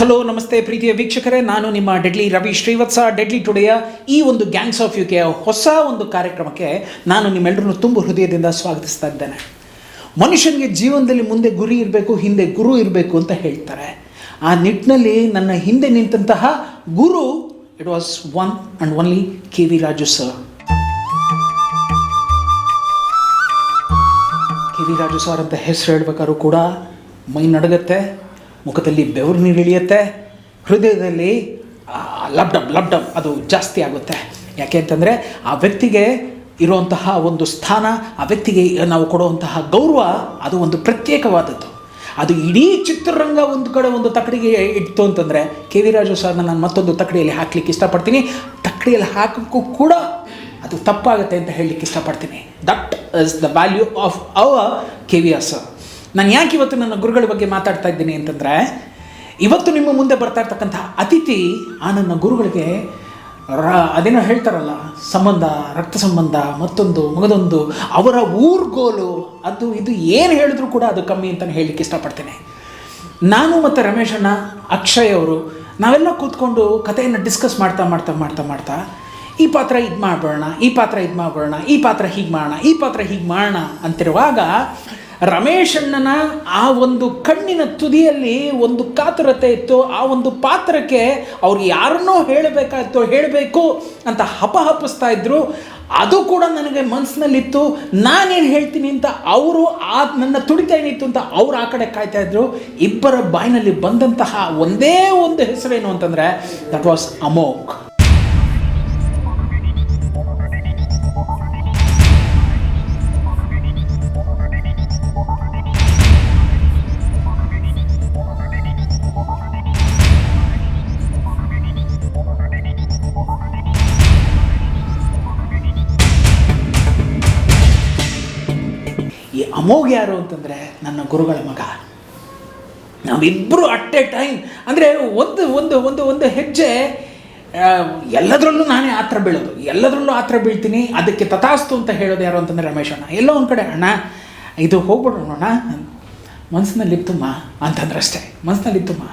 Hello ನಮಸ್ತೆ ಪ್ರೀತಿಯ ವೀಕ್ಷಕರೇ, ನಾನು ನಿಮ್ಮ ಡೆಡ್ಲಿ ರವಿ ಶ್ರೀವತ್ಸ. ಡೆಡ್ಲಿ ಟುಡೆಯ ಈ ಒಂದು ಗ್ಯಾಂಗ್ಸ್ ಆಫ್ ಯು ಕೆಯ ಹೊಸ ಒಂದು ಕಾರ್ಯಕ್ರಮಕ್ಕೆ ನಾನು ನಿಮ್ಮೆಲ್ಲರನ್ನು ತುಂಬ ಹೃದಯದಿಂದ ಸ್ವಾಗತಿಸ್ತಾ ಇದ್ದೇನೆ. ಮನುಷ್ಯನಿಗೆ ಜೀವನದಲ್ಲಿ ಮುಂದೆ ಗುರಿ ಇರಬೇಕು, ಹಿಂದೆ ಗುರು ಇರಬೇಕು ಅಂತ ಹೇಳ್ತಾರೆ. ಆ ನಿಟ್ಟಿನಲ್ಲಿ ನನ್ನ ಹಿಂದೆ ನಿಂತಹ ಗುರು it was one and only K V Raju sir. K V Raju sir ಅಂತ ಹೆಸರು ಹೇಳ್ಬೇಕಾದ್ರೂ ಕೂಡ ಮೈ ನಡಗತ್ತೆ, ಮುಖದಲ್ಲಿ ಬೆವರು ನೀರು ಇಳಿಯುತ್ತೆ, ಹೃದಯದಲ್ಲಿ ಲಬ್ಡಮ್ ಅದು ಜಾಸ್ತಿ ಆಗುತ್ತೆ. ಯಾಕೆ ಅಂತಂದರೆ ಆ ವ್ಯಕ್ತಿಗೆ ಇರುವಂತಹ ಒಂದು ಸ್ಥಾನ, ಆ ವ್ಯಕ್ತಿಗೆ ನಾವು ಕೊಡುವಂತಹ ಗೌರವ ಅದು ಒಂದು ಪ್ರತ್ಯೇಕವಾದದ್ದು. ಅದು ಇಡೀ ಚಿತ್ರರಂಗ ಒಂದು ಕಡೆ ಒಂದು ತಕ್ಕಡಿಗೆ ಇಟ್ಟು ಅಂತಂದರೆ ಕೆ ವಿ ರಾಜು ಸರ್ನ ನಾನು ಮತ್ತೊಂದು ತಕ್ಕಡಿಯಲ್ಲಿ ಹಾಕ್ಲಿಕ್ಕೆ ಇಷ್ಟಪಡ್ತೀನಿ. ತಕ್ಕಡಿಯಲ್ಲಿ ಹಾಕೋಕ್ಕೂ ಕೂಡ ಅದು ತಪ್ಪಾಗುತ್ತೆ ಅಂತ ಹೇಳಲಿಕ್ಕೆ ಇಷ್ಟಪಡ್ತೀನಿ. That is the value of our K V R sir. ನಾನು ಯಾಕೆ ಇವತ್ತು ನನ್ನ ಗುರುಗಳ ಬಗ್ಗೆ ಮಾತಾಡ್ತಾ ಇದ್ದೀನಿ ಅಂತಂದರೆ, ಇವತ್ತು ನಿಮ್ಮ ಮುಂದೆ ಬರ್ತಾ ಇರ್ತಕ್ಕಂಥ ಅತಿಥಿ ಆ ನನ್ನ ಗುರುಗಳಿಗೆ ಅದೇನೋ ಹೇಳ್ತಾರಲ್ಲ, ಸಂಬಂಧ, ರಕ್ತ ಸಂಬಂಧ, ಮಗದೊಂದು ಅವರ ಊರ್ಗೋಲು, ಅದು ಇದು ಏನು ಹೇಳಿದ್ರು ಕೂಡ ಅದು ಕಮ್ಮಿ ಅಂತಲೇ ಹೇಳಲಿಕ್ಕೆ ಇಷ್ಟಪಡ್ತೇನೆ. ನಾನು ಮತ್ತು ರಮೇಶ್ ಅಣ್ಣ, ಅಕ್ಷಯ್ ಅವರು ನಾವೆಲ್ಲ ಕೂತ್ಕೊಂಡು ಕಥೆಯನ್ನು ಡಿಸ್ಕಸ್ ಮಾಡ್ತಾ ಈ ಪಾತ್ರ ಇದು ಮಾಡಬೇಡ, ಈ ಪಾತ್ರ ಇದು ಮಾಡಬೇಡ, ಈ ಪಾತ್ರ ಹೀಗೆ ಮಾಡೋಣ, ಈ ಪಾತ್ರ ಹೀಗೆ ಮಾಡೋಣ ಅಂತಿರುವಾಗ ರಮೇಶ್ ಅಣ್ಣನ ಆ ಒಂದು ಕಣ್ಣಿನ ತುದಿಯಲ್ಲಿ ಒಂದು ಕಾತುರತೆ ಇತ್ತು. ಆ ಒಂದು ಪಾತ್ರಕ್ಕೆ ಅವ್ರು ಯಾರನ್ನೋ ಹೇಳಬೇಕು ಅಂತ ಹಪಹಪಿಸ್ತಾ ಇದ್ರು. ಅದು ಕೂಡ ನನಗೆ ಮನಸ್ಸಿನಲ್ಲಿತ್ತು. ನಾನೇನು ಹೇಳ್ತೀನಿ ಅಂತ ಅವರು ನನ್ನ ತುಡಿತ ಏನಿತ್ತು ಅಂತ ಅವ್ರು ಆ ಕಡೆ ಕಾಯ್ತಾ ಇದ್ರು. ಇಬ್ಬರ ಬಾಯಿನಲ್ಲಿ ಬಂದಂತಹ ಒಂದೇ ಒಂದು ಹೆಸರೇನು ಅಂತಂದರೆ ದಟ್ ವಾಸ್ ಅಮೋಘ್. ಈ ಅಮೋಘ್ ಯಾರು ಅಂತಂದರೆ ನನ್ನ ಗುರುಗಳ ಮಗ. ನಾವಿಬ್ಬರು ಅಟ್ ಎ ಟೈಮ್ ಅಂದರೆ ಒಂದು ಹೆಜ್ಜೆ ಎಲ್ಲದರಲ್ಲೂ ನಾನೇ ಆತ್ರ ಬೀಳೋದು, ಎಲ್ಲದರಲ್ಲೂ ಆತ್ರ ಬೀಳ್ತೀನಿ. ಅದಕ್ಕೆ ತಥಾಸ್ತು ಅಂತ ಹೇಳೋದು ಯಾರು ಅಂತಂದರೆ ರಮೇಶ್ ಅಣ್ಣ. ಎಲ್ಲೋ ಒಂದು ಕಡೆ ಅಣ್ಣ ಇದು ಹೋಗ್ಬಿಡೋಣ ಮನಸ್ಸಿನಲ್ಲಿತ್ತುಮ್ಮ ಅಂತಂದ್ರೆ ಅಷ್ಟೇ, ಮನಸ್ಸಿನಲ್ಲಿತ್ತುಮ್ಮ,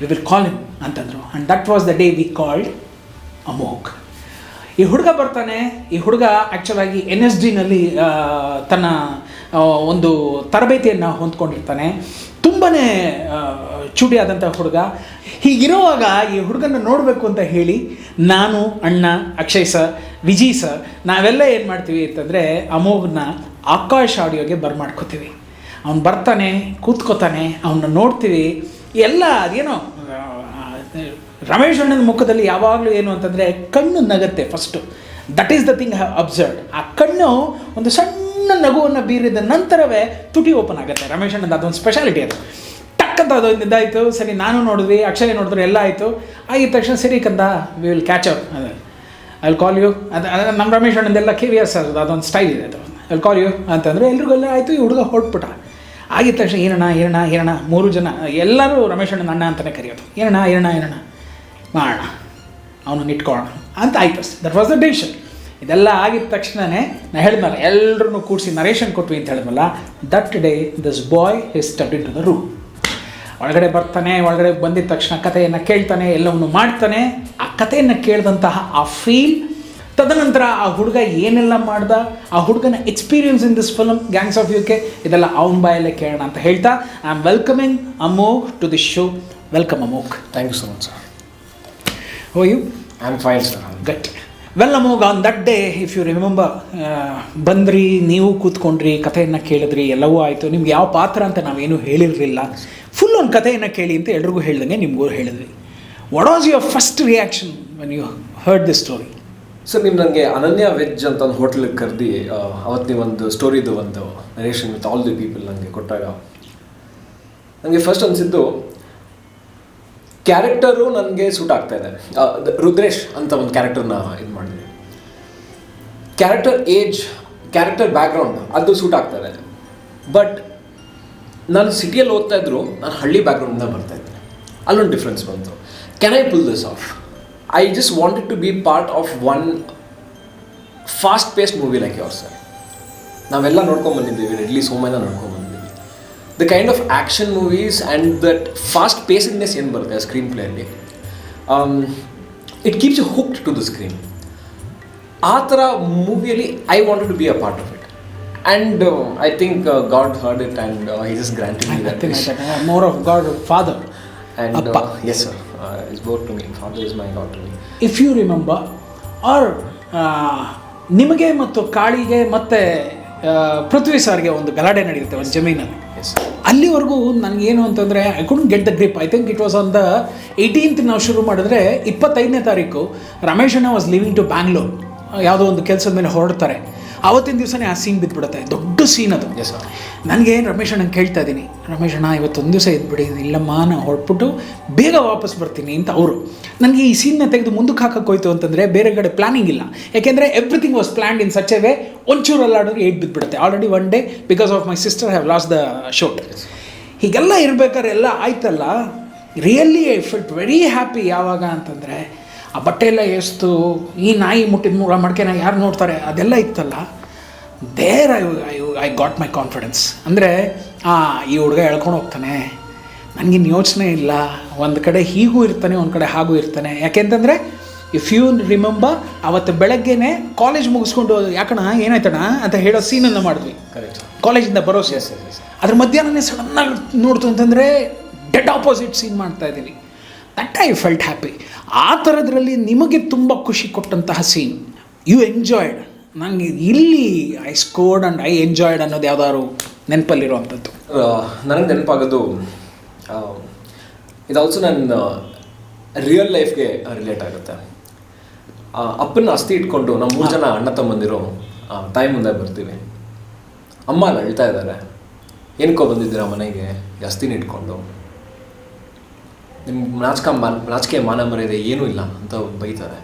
ವಿ ವಿಲ್ ಕಾಲ್ ಹಿಮ್ ಅಂತಂದರು. And that was the day we called Amogh. ಈ ಹುಡುಗ ಬರ್ತಾನೆ. ಈ ಹುಡುಗ ಆ್ಯಕ್ಚುಲಾಗಿ NSDನಲ್ಲಿ ತನ್ನ ಒಂದು ತರಬೇತಿಯನ್ನು ಹೊಂದ್ಕೊಂಡಿರ್ತಾನೆ. ತುಂಬಾ ಚೂಟಿಯಾದಂಥ ಹುಡುಗ. ಹೀಗಿರುವಾಗ ಈ ಹುಡುಗನ ನೋಡಬೇಕು ಅಂತ ಹೇಳಿ ನಾನು, ಅಣ್ಣ, ಅಕ್ಷಯ್ ಸರ್, ವಿಜಯ್ ಸರ್ ನಾವೆಲ್ಲ ಏನು ಮಾಡ್ತೀವಿ ಅಂತಂದರೆ ಅಮೋಘನ ಆಕಾಶ್ ಆಡಿಯೋಗೆ ಬರ್ಮಾಡ್ಕೋತೀವಿ. ಅವ್ನು ಬರ್ತಾನೆ, ಕೂತ್ಕೋತಾನೆ, ಅವನ್ನ ನೋಡ್ತೀವಿ. ಎಲ್ಲ ಅದೇನೋ ರಮೇಶ್ ಅಣ್ಣನ ಮುಖದಲ್ಲಿ ಯಾವಾಗಲೂ ಏನು ಅಂತಂದರೆ ಕಣ್ಣು ನಗತ್ತೆ first. That is the thing I have observed. ಆ ಕಣ್ಣು ಒಂದು ಸಣ್ಣ ನಗುವನ್ನು ಬೀರಿದ ನಂತರವೇ ತುಟಿ ಓಪನ್ ಆಗುತ್ತೆ ರಮೇಶ್ ಅಣ್ಣದ. ಅದೊಂದು ಸ್ಪೆಷಾಲಿಟಿ ಅದು. ಟಕ್ಕಂತ ಅದೊಂದು ಇದಾಯಿತು. ಸರಿ, ನಾನು ನೋಡಿದ್ವಿ, ಅಕ್ಷಯ್ ನೋಡಿದ್ರು, ಎಲ್ಲ ಆಯಿತು. ಆಗಿದ ತಕ್ಷಣ ಸರಿ ಕಂದ, we will catch up, I will call you. ಅದು ನಮ್ಮ ರಮೇಶ್ ಅಣ್ಣದೆಲ್ಲ ಕೆ ವಿ ಆರ್ ಸರ್ ಅದೊಂದು ಸ್ಟೈಲ್ ಇದೆ. ಅದು ಐ ವಿಲ್ ಕಾಲ್ ಯು ಅಂತಂದರೆ ಎಲ್ರಿಗೂ ಎಲ್ಲ ಆಯಿತು. ಈ ಹುಡುಗ ಹೊರಟ್ಬಿಟ್ಟ. ಆಗಿದ ತಕ್ಷಣ ಏನಣ್ಣ 3 ಜನ ಎಲ್ಲರೂ ರಮೇಶ್ ಅಣ್ಣನ ಅಣ್ಣ ಅಂತಲೇ ಕರೆಯೋದು. ಏನಣ್ಣ ಮಾಡೋಣ, ಅವನನ್ನು ಇಟ್ಕೊಳ್ಳೋಣ ಅಂತ ಆಯ್ತು. That was the decision. ಇದೆಲ್ಲ ಆಗಿದ ತಕ್ಷಣವೇ ನಾನು ಹೇಳಿದ್ನಲ್ಲ, ಎಲ್ಲರೂ ಕೂಡಿಸಿ ನರೇಷನ್ ಕೊಟ್ವಿ ಅಂತ ಹೇಳಿದ್ನಲ್ಲ. That day this boy his stepped into the room. ಒಳಗಡೆ ಬರ್ತಾನೆ. ಒಳಗಡೆ ಬಂದಿದ ತಕ್ಷಣ ಕಥೆಯನ್ನು ಕೇಳ್ತಾನೆ, ಎಲ್ಲವನ್ನು ಮಾಡ್ತಾನೆ. ಆ ಕಥೆಯನ್ನು ಕೇಳಿದಂತಹ ಆ ಫೀಲ್, ತದನಂತರ ಆ ಹುಡುಗ ಏನೆಲ್ಲ ಮಾಡ್ದ, ಆ ಹುಡುಗನ experience in this film gangs of U K, ಇದೆಲ್ಲ ಅವನ ಬಾಯಲ್ಲೇ ಕೇಳೋಣ ಅಂತ ಹೇಳ್ತಾ I am welcoming Amogh to this show. Welcome Amogh. Thank you so much sir. How are you? I'm fine, sir. Good. Well, Amogh, on that day, if you remember, ಬಂದ್ರಿ, ನೀವು ಕೂತ್ಕೊಂಡ್ರಿ, ಕಥೆಯನ್ನು ಕೇಳಿದ್ರಿ, ಎಲ್ಲವೂ ಆಯಿತು. ನಿಮ್ಗೆ ಯಾವ ಪಾತ್ರ ಅಂತ ನಾವೇನು ಹೇಳಿರಲಿಲ್ಲ. ಫುಲ್ ಒಂದು ಕಥೆಯನ್ನು ಕೇಳಿ ಅಂತ ಎಲ್ರಿಗೂ ಹೇಳ್ದಂಗೆ ನಿಮಗೂ ಹೇಳಿದ್ವಿ. What was your first reaction when you heard this story? Sir, ನೀವು ನನಗೆ ಅನನ್ಯ ವೆಜ್ ಅಂತ ಒಂದು ಹೋಟ್ಲಿಗೆ ಕರೆದು ಅವತ್ತು ನೀವೊಂದು ಸ್ಟೋರಿದು ಒಂದು narration with all the people ನನಗೆ ಕೊಟ್ಟಾಗ ನನಗೆ ಫಸ್ಟ್ ಅನಿಸಿದ್ದು ಕ್ಯಾರೆಕ್ಟರು ನನಗೆ ಸೂಟ್ ಆಗ್ತಾ ಇದೆ. ರುದ್ರೇಶ್ ಅಂತ ಒಂದು ಕ್ಯಾರೆಕ್ಟರ್ನ ಇದು ಮಾಡಿದ್ವಿ. ಕ್ಯಾರೆಕ್ಟರ್ ಬ್ಯಾಕ್ಗ್ರೌಂಡ್ ಅದು ಸೂಟ್ ಆಗ್ತಾ ಇದೆ. ಬಟ್ ನಾನು ಸಿಟಿಯಲ್ಲಿ ಓದ್ತಾ ಇದ್ರು, ನಾನು ಹಳ್ಳಿ ಬ್ಯಾಕ್ಗ್ರೌಂಡಿಂದ ಬರ್ತಾಯಿದ್ದೆ. ಅಲ್ಲೊಂದು ಡಿಫ್ರೆನ್ಸ್ ಬಂತು. Can I pull this off? I just wanted to be part of one fast paced movie like your sir. ನಾವೆಲ್ಲ ನೋಡ್ಕೊಂಬಂದಿದ್ದೀವಿ, ಡೆಡ್ಲಿ ಸೋಮನ ನೋಡ್ಕೊಂಬಂದಿದ್ದೀವಿ. The kind of action movies and that fast pacingness ಏನು ಬರುತ್ತೆ ಆ ಸ್ಕ್ರೀನ್ ಪ್ಲೇಯಲ್ಲಿ, it keeps you hooked to the screen. ಆ ಥರ ಮೂವಿಯಲ್ಲಿ I wanted to be a part of it. And I think God heard it and he just granted me that wish. More of god father. And yes sir, it's both to me. Father is my God to me. If you remember, or ನಿಮಗೆ ಮತ್ತು ಕಾಳಿಗೆ ಮತ್ತು ಪೃಥ್ವಿ ಸರ್ಗೆ ಒಂದು ಗಲಾಟೆ ನಡೆಯುತ್ತೆ ಒಂದು ಜಮೀನಲ್ಲಿ. ಅಲ್ಲಿವರೆಗೂ ನನಗೇನು ಅಂತಂದರೆ I couldn't get the grip. I think it was on the 18th ನಾವು ಶುರು ಮಾಡಿದ್ರೆ 25ನೇ ತಾರೀಕು ರಮೇಶ್ ಅಣ್ಣ ವಾಸ್ ಲಿವಿಂಗ್ ಟು ಬ್ಯಾಂಗ್ಳೂರ್. ಯಾವುದೋ ಒಂದು ಕೆಲಸದ ಮೇಲೆ ಹೊರಡ್ತಾರೆ. ಆವತ್ತಿನ ದಿವಸನೇ ಆ ಸೀನ್ ಬಿದ್ದುಬಿಡುತ್ತೆ. ದೊಡ್ಡ ಸೀನ್ ಅದು. ನನಗೆ ರಮೇಶ್ ಅಣ್ಣಂಗೆ ಕೇಳ್ತಾ ಇದ್ದೀನಿ, ರಮೇಶ್ ಅಣ್ಣ ಇವತ್ತೊಂದು ದಿವಸ ಇದ್ಬಿಡಿ. ಇಲ್ಲಮ್ಮ ನಾನು ಹೊರಟ್ಬಿಟ್ಟು ಬೇಗ ವಾಪಸ್ ಬರ್ತೀನಿ ಅಂತ ಅವರು. ನನಗೆ ಈ ಸೀನ್ನ ತೆಗೆದು ಮುಂದಕ್ಕೆ ಹಾಕಕ್ಕೆ ಹೋಯ್ತು ಅಂತಂದರೆ ಬೇರೆ ಕಡೆ ಪ್ಲಾನಿಂಗ್ ಇಲ್ಲ. ಯಾಕೆಂದರೆ everything was planned in such a way, ಒಂಚೂರು ಅಲ್ಲಾಡೋರಿಗೆ ಏಟ್ ಬಿದ್ದುಬಿಡುತ್ತೆ. Already one day because of my sister have lost the shoot. ಹೀಗೆಲ್ಲ ಇರಬೇಕಾದ್ರೆ ಎಲ್ಲ ಆಯ್ತಲ್ಲ. Really I felt very happy. ಯಾವಾಗ ಅಂತಂದರೆ ಆ ಬಟ್ಟೆ ಎಲ್ಲ ಎಷ್ಟು ಈ ನಾಯಿ ಮುಟ್ಟಿದ ಮೂರ ಮಡಿಕೆನ ಯಾರು ನೋಡ್ತಾರೆ ಅದೆಲ್ಲ ಇತ್ತಲ್ಲ. There I got my confidence. ಅಂದರೆ ಈ ಹುಡುಗ ಎಳ್ಕೊಂಡು ಹೋಗ್ತಾನೆ, ನನಗಿನ್ನು ಯೋಚನೆ ಇಲ್ಲ. ಒಂದು ಕಡೆ ಹೀಗೂ ಇರ್ತಾನೆ, ಒಂದು ಕಡೆ ಹಾಗೂ ಇರ್ತಾನೆ. ಯಾಕೆಂತಂದರೆ ಇಫ್ ಯು ರಿಮೆಂಬರ್, ಅವತ್ತು ಬೆಳಗ್ಗೆನೆ ಕಾಲೇಜ್ ಮುಗಿಸ್ಕೊಂಡು ಯಾಕಣ್ಣ ಏನಾಯ್ತಣ್ಣ ಅಂತ ಹೇಳೋ ಸೀನನ್ನು ಮಾಡಿದ್ವಿ ಕಾಲೇಜಿಂದ ಬರೋ. ಅದ್ರ ಮಧ್ಯಾಹ್ನನೇ ಸಡನ್ನಾಗಿ ನೋಡ್ತು ಅಂತಂದರೆ ಡೆಡ್ ಆಪೋಸಿಟ್ ಸೀನ್ ಮಾಡ್ತಾಯಿದ್ದೀವಿ. That I felt happy. ಆ ಥರದ್ರಲ್ಲಿ ನಿಮಗೆ ತುಂಬ ಖುಷಿ ಕೊಟ್ಟಂತಹ ಸೀನ್ ಯು ಎಂಜಾಯ್ಡ್. ನನಗೆ ಇಲ್ಲಿ I scored and I enjoyed ಅನ್ನೋದು ಯಾವ್ದಾದ್ರು ನೆನಪಲ್ಲಿರುವಂಥದ್ದು? ನನಗೆ ನೆನಪಾಗೋದು ಇದು ಆಲ್ಸೋ ನನ್ನ ರಿಯಲ್ ಲೈಫ್ಗೆ ರಿಲೇಟ್ ಆಗುತ್ತೆ. ಅಪ್ಪನ ಅಸ್ಥಿ ಇಟ್ಕೊಂಡು ನಮ್ಮ 3 ಜನ ಅಣ್ಣ ತಮ್ಮಂದಿರು ತಾಯಿ ಮುಂದೆ ಬರ್ತೀವಿ. ಅಮ್ಮ ಅಳ್ತಾ ಇದ್ದಾರೆ, ಏನಕ್ಕೋ ಬಂದಿದ್ದೀರಾ ಮನೆಗೆ ಅಸ್ಥಿನ ಇಟ್ಕೊಂಡು, ನಿಮ್ಗೆ ನಾಚಿಕೆ ಮಾನ ಮರ್ಯಾದೆ ಏನೂ ಇಲ್ಲ ಅಂತ ಬೈತಾರೆ.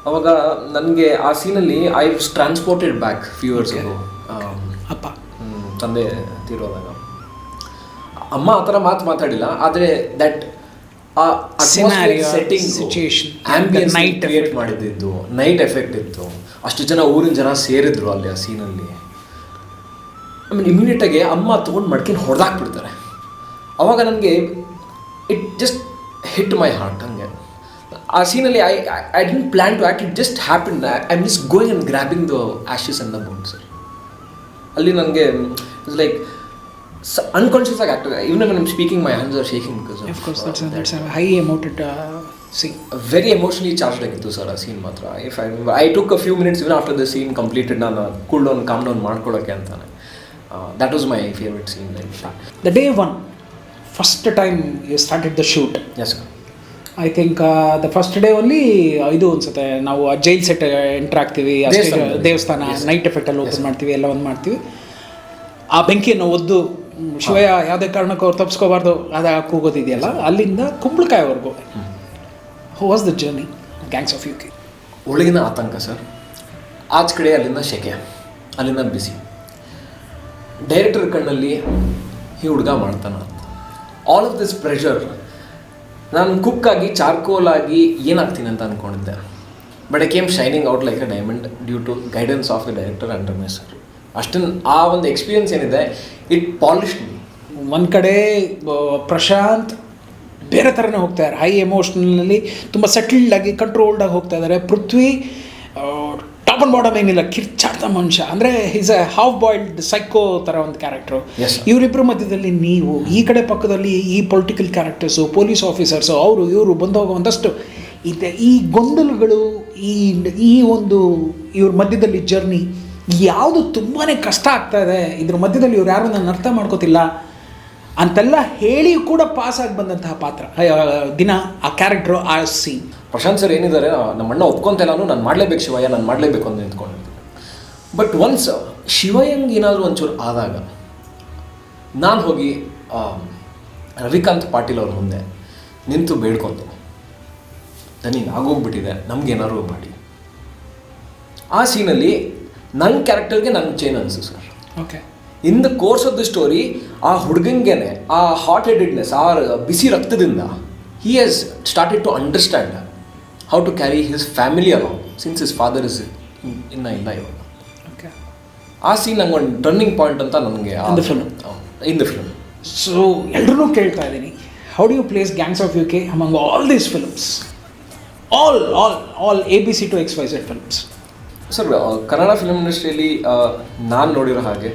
ಅವಾಗ ನನಗೆ ಆ ಸೀನಲ್ಲಿ I was transported back few years ago. ಅಪ್ಪ ತಂದೆ ತೀರೋದಾಗ ಅಮ್ಮ ಆ ಥರ ಮಾತಾಡಿಲ್ಲ, ಆದರೆ ದಟ್ ಸೆಟ್ಟಿಂಗ್ ಆಂಬಿಯನ್ಸ್ ಕ್ರಿಯೇಟ್ ಮಾಡಿದ್ದು ನೈಟ್ ಎಫೆಕ್ಟ್ ಇತ್ತು. ಅಷ್ಟು ಜನ ಊರಿನ ಜನ ಸೇರಿದ್ರು ಅಲ್ಲಿ ಆ ಸೀನಲ್ಲಿ. ಆಮೇಲೆ ಇಮಿಡಿಯೇಟಾಗಿ ಅಮ್ಮ ತೊಗೊಂಡು ಮಡ್ಕೊಂಡು ಹೊಡೆದಾಕ್ಬಿಡ್ತಾರೆ. ಅವಾಗ ನನಗೆ it just hit my heart. ಹಂಗೆ ಆ ಸೀನಲ್ಲಿ I didn't plan to act, it just happen. I am just going and grabbing the ashes and the bones. ಅಲ್ಲಿ ನನಗೆ it's like unconscious act. Even when I'm speaking, my hands are shaking because of course that's a high emoted scene. Very emotionally charged ಆಗಿತ್ತು sir ಆ scene ಮಾತ್ರ. If I took a few minutes even after the scene completed, ನಾನು cool down calm down ಮಾಡ್ಕೊಳ್ಳೋಕ್ಕೆ ಅಂತಾನೆ. That was my favorite scene. The day one, first time you started the shoot. Yes sir. I think the first day only ಇದು ಅನ್ಸುತ್ತೆ, ನಾವು jail set enter ಆಗ್ತೀವಿ, ದೇವಸ್ಥಾನ night effect ಅಲ್ಲಿ open ಮಾಡ್ತೀವಿ, ಎಲ್ಲ ಒಂದು ಮಾಡ್ತೀವಿ. ಆ ಬೆಂಕಿಯನ್ನು ಒದ್ದು ಶಿವಯ್ಯ ಯಾವುದೇ ಕಾರಣಕ್ಕೂ ಅವ್ರು ತಪ್ಪಿಸ್ಕೋಬಾರ್ದು ಅದು ಕೂಗೋದಿದೆಯಲ್ಲ, ಅಲ್ಲಿಂದ ಕುಂಬಳಕಾಯಿವರೆಗೂ. How was the journey Gangs of UK? ಒಳಗಿನ ಆತಂಕ ಸರ್, ಆಚ ಕಡೆ ಅಲ್ಲಿಂದ ಶೆಕೆ, ಅಲ್ಲಿಂದ ಬಿಸಿ. ಡೈರೆಕ್ಟರ್ ಕಣ್ಣಲ್ಲಿ ಈ ಹುಡುಗ ಮಾಡ್ತಾನ ಅಂತ ಆಲ್ ಆಫ್ ದಿಸ್ ಪ್ರೆಷರ್. ನಾನು ಕುಕ್ಕಾಗಿ ಚಾರ್ಕೋಲಾಗಿ ಏನಾಗ್ತೀನಿ ಅಂತ ಅಂದ್ಕೊಂಡಿದ್ದೆ. But I came shining out like a diamond due to guidance of the director and Ramesh sir. ಅಷ್ಟನ್ನು ಆ ಒಂದು ಎಕ್ಸ್ಪೀರಿಯನ್ಸ್ ಏನಿದೆ, ಇಟ್ ಪಾಲಿಶ್ಡ್ ಮೀ. ಒಂದು ಕಡೆ ಪ್ರಶಾಂತ್ ಬೇರೆ ಥರನೇ ಹೋಗ್ತಾ ಇದ್ದಾರೆ, ಹೈ ಎಮೋಷ್ನಲಲ್ಲಿ ತುಂಬ ಸೆಟಲ್ಡಾಗಿ ಕಂಟ್ರೋಲ್ಡಾಗಿ ಹೋಗ್ತಾ ಇದ್ದಾರೆ. ಪೃಥ್ವಿ ಟಾಪ್ ಆ್ಯಂಡ್ ಬಾಟಮ್ ಏನಿಲ್ಲ, ಕಿರ್ಚಾಡ್ದ ಮನುಷ್ಯ. ಅಂದರೆ is A half boiled psycho ಥರ ಒಂದು ಕ್ಯಾರೆಕ್ಟ್ರು. ಇವರಿಬ್ಬರ ಮಧ್ಯದಲ್ಲಿ ನೀವು ಈ ಕಡೆ ಪಕ್ಕದಲ್ಲಿ ಈ ಪೊಲಿಟಿಕಲ್ ಕ್ಯಾರೆಕ್ಟರ್ಸು, ಪೊಲೀಸ್ ಆಫೀಸರ್ಸು, ಅವರು ಇವರು ಬಂದು ಹೋಗೋ ಒಂದಷ್ಟು ಇದೆ. ಈ ಗೊಂದಲಗಳು, ಈ ಒಂದು ಇವ್ರ ಮಧ್ಯದಲ್ಲಿ ಜರ್ನಿ ಯಾವುದು ತುಂಬಾ ಕಷ್ಟ ಆಗ್ತಾ ಇದೆ. ಇದ್ರ ಮಧ್ಯದಲ್ಲಿ ಇವ್ರು ಯಾರು ನನ್ನ ಅರ್ಥ ಮಾಡ್ಕೋತಿಲ್ಲ ಅಂತೆಲ್ಲ ಹೇಳಿ ಕೂಡ ಪಾಸ್ ಆಗಿ ಬಂದಂತಹ ಪಾತ್ರ ದಿನ ಆ ಕ್ಯಾರೆಕ್ಟ್ರು, ಆ ಸೀನ್. ಪ್ರಶಾಂತ್ ಸರ್ ಏನಿದ್ದಾರೆ, ನಮ್ಮ ಅಣ್ಣ ಒಪ್ಕೊಂತೆಲ್ಲಾನು ನಾನು ಮಾಡಲೇಬೇಕು ಶಿವಯ್ಯ, ನಾನು ಮಾಡಲೇಬೇಕು ಅಂತ ನಿಂತ್ಕೊಂಡಿದ್ದೆ. ಬಟ್ ಒನ್ಸ್ ಶಿವಯ್ಯಂಗೆ ಏನಾದರೂ ಒಂಚೂರು ಆದಾಗ ನಾನು ಹೋಗಿ ರವಿಕಾಂತ್ ಪಾಟೀಲ್ ಅವ್ರ ಮುಂದೆ ನಿಂತು ಬೇಡ್ಕೊಂಡು, ನನಗೆ ಆಗೋಗ್ಬಿಟ್ಟಿದೆ, ನಮಗೇನಾದ್ರು ಮಾಡಿ. ಆ ಸೀನಲ್ಲಿ ನನ್ನ ಕ್ಯಾರೆಕ್ಟರ್ಗೆ ನನಗೆ ಚೇಂಜ್ ಅನಿಸು sir. Okay, in the course of the story ಆ ಹುಡುಗಂಗೆನೆ ಆ ಹಾಟ್ ಹೆಡೆಡ್ನೆಸ್, ಆ ಬಿಸಿ ರಕ್ತದಿಂದ he has started to understand how to carry his family along since his father is ಇಲ್ಲ ಇವಾಗ. ಓಕೆ, ಆ ಸೀನ್ ನಂಗೆ ಒಂದು ಟರ್ನಿಂಗ್ ಪಾಯಿಂಟ್ ಅಂತ ನನಗೆ film. In the film. So ಎಲ್ಲರೂ ಕೇಳ್ತಾ ಇದ್ದೀನಿ, how do you place gangs of UK among all these films, all ABC to XYZ films? Sir, Kannada film ಇಂಡಸ್ಟ್ರಿಯಲ್ಲಿ ನಾನು ನೋಡಿರೋ ಹಾಗೆ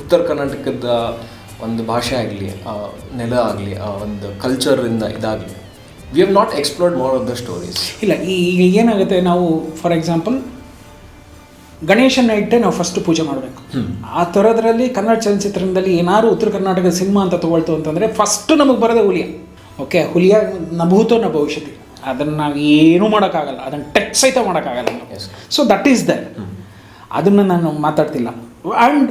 ಉತ್ತರ ಕರ್ನಾಟಕದ ಒಂದು ಭಾಷೆ ಆಗಲಿ, ನೆಲ ಆಗಲಿ, ಒಂದು ಕಲ್ಚರಿಂದ ಇದಾಗಲಿ, we have not explored more of the stories. ಇಲ್ಲ, ಈಗ ಏನಾಗುತ್ತೆ, ನಾವು ಫಾರ್ ಎಕ್ಸಾಂಪಲ್ ಗಣೇಶನ ಇಟ್ಟೆ ನಾವು ಫಸ್ಟ್ ಪೂಜೆ ಮಾಡಬೇಕು. ಆ ಥರದ್ರಲ್ಲಿ ಕನ್ನಡ ಚಲನಚಿತ್ರದಲ್ಲಿ ಏನಾದ್ರು ಉತ್ತರ ಕರ್ನಾಟಕದ ಸಿನಿಮಾ ಅಂತ ತೊಗೊಳ್ತು ಅಂತಂದರೆ ಫಸ್ಟ್ ನಮಗೆ ಬರೋದೇ ಹುಲಿಯ. ಓಕೆ, ಹುಲಿಯ ನಭೂತೋ ನ ಭವಿಷ್ಯತಿ, ಅದನ್ನು ನಾವು ಏನೂ ಮಾಡೋಕ್ಕಾಗಲ್ಲ, ಅದನ್ನು ಟಚ್ ಸಹಿತ ಮಾಡೋಕ್ಕಾಗಲ್ಲ. So that is that. ಅದನ್ನು ನಾನು ಮಾತಾಡ್ತಿಲ್ಲ. And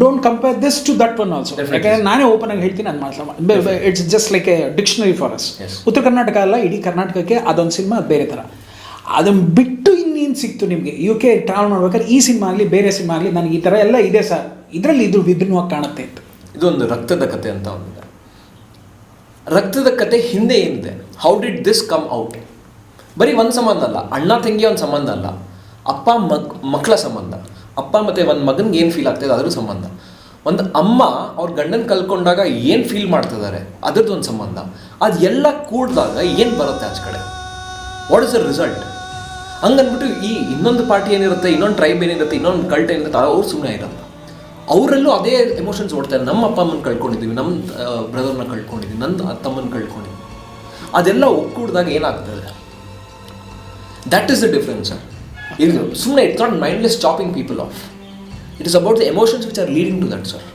don't compare this to that one also. ಯಾಕಂದರೆ ನಾನೇ ಓಪನ್ ಆಗಿ ಹೇಳ್ತೀನಿ, ಅದು ಮಾತಾಡ, it's just like a dictionary for us. Uttara Karnataka ಅಲ್ಲ, ಇಡೀ ಕರ್ನಾಟಕಕ್ಕೆ ಅದೊಂದು ಸಿನಿಮಾ, ಅದು ಬೇರೆ ಥರ. ಅದನ್ನು ಬಿಟ್ಟು ಇನ್ನೇನು ಸಿಕ್ತು ನಿಮಗೆ UK ಟ್ರಾವೆಲ್ ಮಾಡ್ಬೇಕಾದ್ರೆ? ಈ ಸಿನಿಮಾ ಆಗಲಿ ಬೇರೆ ಸಿನಿಮಾ ಆಗಲಿ, ನನಗೆ ಈ ಥರ ಎಲ್ಲ ಇದೆ ಸರ್, ಇದರಲ್ಲಿ ಇದು ವಿಭಿನ್ನವಾಗಿ ಕಾಣುತ್ತೆ ಅಂತ. ಇದೊಂದು ರಕ್ತದ ಕತೆ ಅಂತ ಒಂದಿದೆ. ರಕ್ತದ ಕತೆ ಹಿಂದೆ ಏನಿದೆ, how did this come out? ಬರೀ ಒಂದು ಸಂಬಂಧ ಅಲ್ಲ, ಅಣ್ಣ ತಂಗಿ ಒಂದು ಸಂಬಂಧ ಅಲ್ಲ, ಅಪ್ಪ ಮಕ್ಕಳ ಸಂಬಂಧ, ಅಪ್ಪ ಮತ್ತು ಒಂದು ಮಗನಿಗೆ ಏನು ಫೀಲ್ ಆಗ್ತದೆ ಅದ್ರ ಸಂಬಂಧ, ಒಂದು ಅಮ್ಮ ಅವ್ರ ಗಂಡನ ಕಲ್ಕೊಂಡಾಗ ಏನು ಫೀಲ್ ಮಾಡ್ತಿದ್ದಾರೆ ಅದ್ರದ್ದು ಒಂದು ಸಂಬಂಧ. ಅದೆಲ್ಲ ಕೂಡಿದಾಗ ಏನು ಬರುತ್ತೆ ಆಚೆ ಕಡೆ, ವಾಟ್ ಇಸ್ ದ ರಿಸಲ್ಟ್? ಹಂಗನ್ಬಿಟ್ಟು ಈ ಇನ್ನೊಂದು ಪಾರ್ಟಿ ಏನಿರುತ್ತೆ, ಇನ್ನೊಂದು ಟ್ರೈಬ್ ಏನಿರುತ್ತೆ, ಇನ್ನೊಂದು ಕಲ್ಟ್ ಏನಿರುತ್ತೆ, ಅವ್ರು ಸುಮ್ಮನೆ ಇರಲ್ಲ. ಅವರಲ್ಲೂ ಅದೇ ಎಮೋಷನ್ಸ್ ಓಡ್ತಾರೆ. ನಮ್ಮ ಅಪ್ಪ ಅಮ್ಮನ ಕಳ್ಕೊಂಡಿದ್ದೀವಿ, ನಮ್ಮ ಬ್ರದರ್ನ ಕಳ್ಕೊಂಡಿದ್ದೀವಿ, ನನ್ನ ತಮ್ಮನ ಕಳ್ಕೊಂಡಿದ್ದೀವಿ. ಅದೆಲ್ಲ ಒಕ್ಕೂಡಿದಾಗ ಏನಾಗ್ತದೆ? That is the difference sir. ಇದು ಸುಮ್ಮನೆ it's not mindless chopping people off, it is about the emotions which are leading to that sir.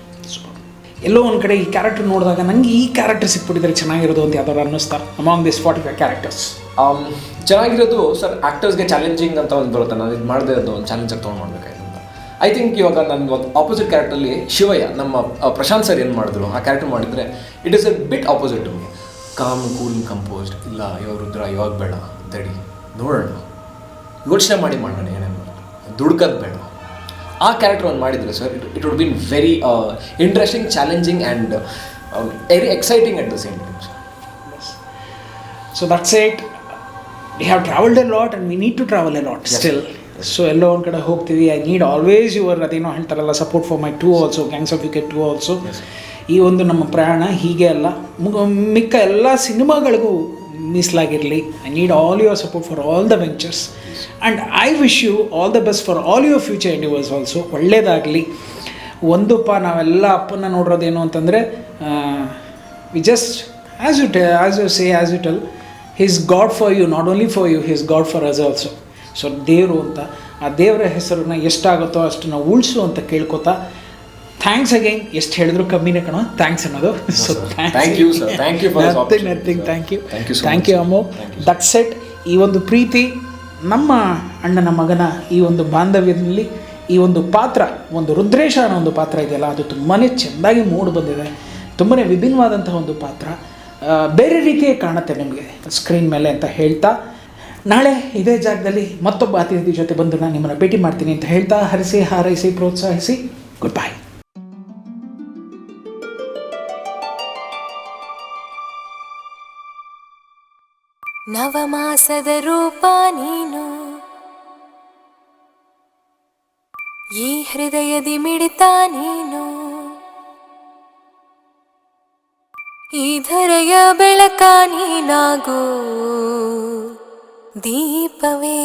ಎಲ್ಲೋ ಒಂದು ಕಡೆ ಈ ಕ್ಯಾರೆಕ್ಟರ್ ನೋಡಿದಾಗ ನನಗೆ ಈ ಕ್ಯಾರೆಕ್ಟರ್ ಸಿಕ್ಬಿಟ್ಟಿದ್ರೆ ಚೆನ್ನಾಗಿರೋದು ಅಂತ ಯಾವ್ದಾರು ಅನ್ನಿಸ್ತಾ ಅಮಾಂಗ್ ದಿಸ್ 45 ಕ್ಯಾರೆಕ್ಟರ್ಸ್? ಚೆನ್ನಾಗಿರೋದು ಸರ್, ಆ್ಯಕ್ಟರ್ಸ್ಗೆ ಚಾಲೆಂಜಿಂಗ್ ಅಂತ ಒಂದು ಬರುತ್ತೆ. ನಾನು ಇದು ಮಾಡದೆ ಅದು ಒಂದು ಚಾಲೆಂಜಾಗಿ ತೊಗೊಂಡು ಮಾಡಬೇಕಾಯ್ತು ಅಂತ. ಐ ಥಿಂಕ್ ಇವಾಗ ನನ್ನ ಒಂದು ಆಪೋಸಿಟ್ ಕ್ಯಾರೆಕ್ಟರ್ಲಿ ಶಿವಯ್ಯ, ನಮ್ಮ ಪ್ರಶಾಂತ್ ಸರ್ ಏನು ಮಾಡಿದ್ರು ಆ ಕ್ಯಾರೆಕ್ಟರ್ ಮಾಡಿದರೆ, it is a bit opposite to me. Calm, cool, composed, ಇಲ್ಲ ಇವಾಗ ರುದ್ರ, ಇವಾಗ ಬೇಡ, ತಡಿ ನೋಡೋಣ, ಯೋಚನೆ ಮಾಡಿ ಮಾಡೋಣ, ಏನೇನು ದುಡ್ಕೋದು ಬೇಡ. ಆ ಕ್ಯಾರೆಕ್ಟರ್ ಒಂದು ಮಾಡಿದರೆ sir, it would been very interesting, challenging and very exciting at the same time. So that's it. We have traveled a lot and we need to travel a lot still. So ಎಲ್ಲೋ ಒಂದು ಕಡೆ ಹೋಗ್ತೀವಿ. I need always your, ಅದೇನೋ ಹೇಳ್ತಾರಲ್ಲ, support for my two also, gangs of UK 2 also. ಈ ಒಂದು ನಮ್ಮ ಪ್ರಯಾಣ ಹೀಗೆ ಅಲ್ಲ, ಮಿಕ್ಕ ಎಲ್ಲ ಸಿನಿಮಾಗಳಿಗೂ ಮೀಸಲಾಗಿರಲಿ. I need all your support for all the ventures and I wish you all the best for all your future endeavours also. ಒಳ್ಳೆಯದಾಗಲಿ. ಒಂದಪ್ಪ, ನಾವೆಲ್ಲ ಅಪ್ಪನ ನೋಡಿರೋದೇನು ಅಂತಂದರೆ, we just as you tell, He is God for you, not only for you, He is God for us also. So ದೇವರು ಅಂತ, ಆ ದೇವರ ಹೆಸರನ್ನ ಎಷ್ಟಾಗುತ್ತೋ ಅಷ್ಟು ನಾವು ಉಳಿಸು ಅಂತ ಕೇಳ್ಕೊತಾ, ಥ್ಯಾಂಕ್ಸ್ ಅಗೈನ್. ಎಷ್ಟು ಹೇಳಿದ್ರು ಕಮ್ಮಿನೇ ಕಣ ಥ್ಯಾಂಕ್ಸ್ ಅನ್ನೋದು. So thank you sir, thank you for nothing. Thank you Ammu. That's it. ಈ ಒಂದು ಪ್ರೀತಿ, ನಮ್ಮ ಅಣ್ಣನ ಮಗನ ಈ ಒಂದು ಬಾಂಧವ್ಯದಲ್ಲಿ ಈ ಒಂದು ಪಾತ್ರ, ಒಂದು ರುದ್ರೇಶ ಅನ್ನೋ ಒಂದು ಪಾತ್ರ ಇದೆಯಲ್ಲ, ಅದು ತುಂಬಾ ಚೆಂದಾಗಿ ಮೂಡಿ ಬಂದಿದೆ. ತುಂಬಾ ವಿಭಿನ್ನವಾದಂಥ ಒಂದು ಪಾತ್ರ, ಬೇರೆ ರೀತಿಯೇ ಕಾಣುತ್ತೆ ನಿಮಗೆ ಸ್ಕ್ರೀನ್ ಮೇಲೆ ಅಂತ ಹೇಳ್ತಾ, ನಾಳೆ ಇದೇ ಜಾಗದಲ್ಲಿ ಮತ್ತೊಬ್ಬ ಅತಿಥಿ ಜೊತೆ ಬಂದು ನಾನು ನಿಮ್ಮನ್ನು ಭೇಟಿ ಮಾಡ್ತೀನಿ ಅಂತ ಹೇಳ್ತಾ, ಹರಿಸಿ, ಹಾರೈಸಿ, ಪ್ರೋತ್ಸಾಹಿಸಿ, ಗುಡ್ ಬೈ. ನವಮಾಸದ ರೂಪ ನೀನು, ಈ ಹೃದಯದಿ ಮಿಡಿತ ನೀನು, ಈ ಧರೆಯ ಬೆಳಕ ನೀನಾಗು ದೀಪವೇ,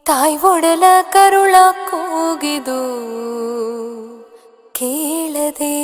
ತಾಯಿ ಒಡಲ ಕರುಳ ಕೂಗಿದು ಕೇಳದೆ.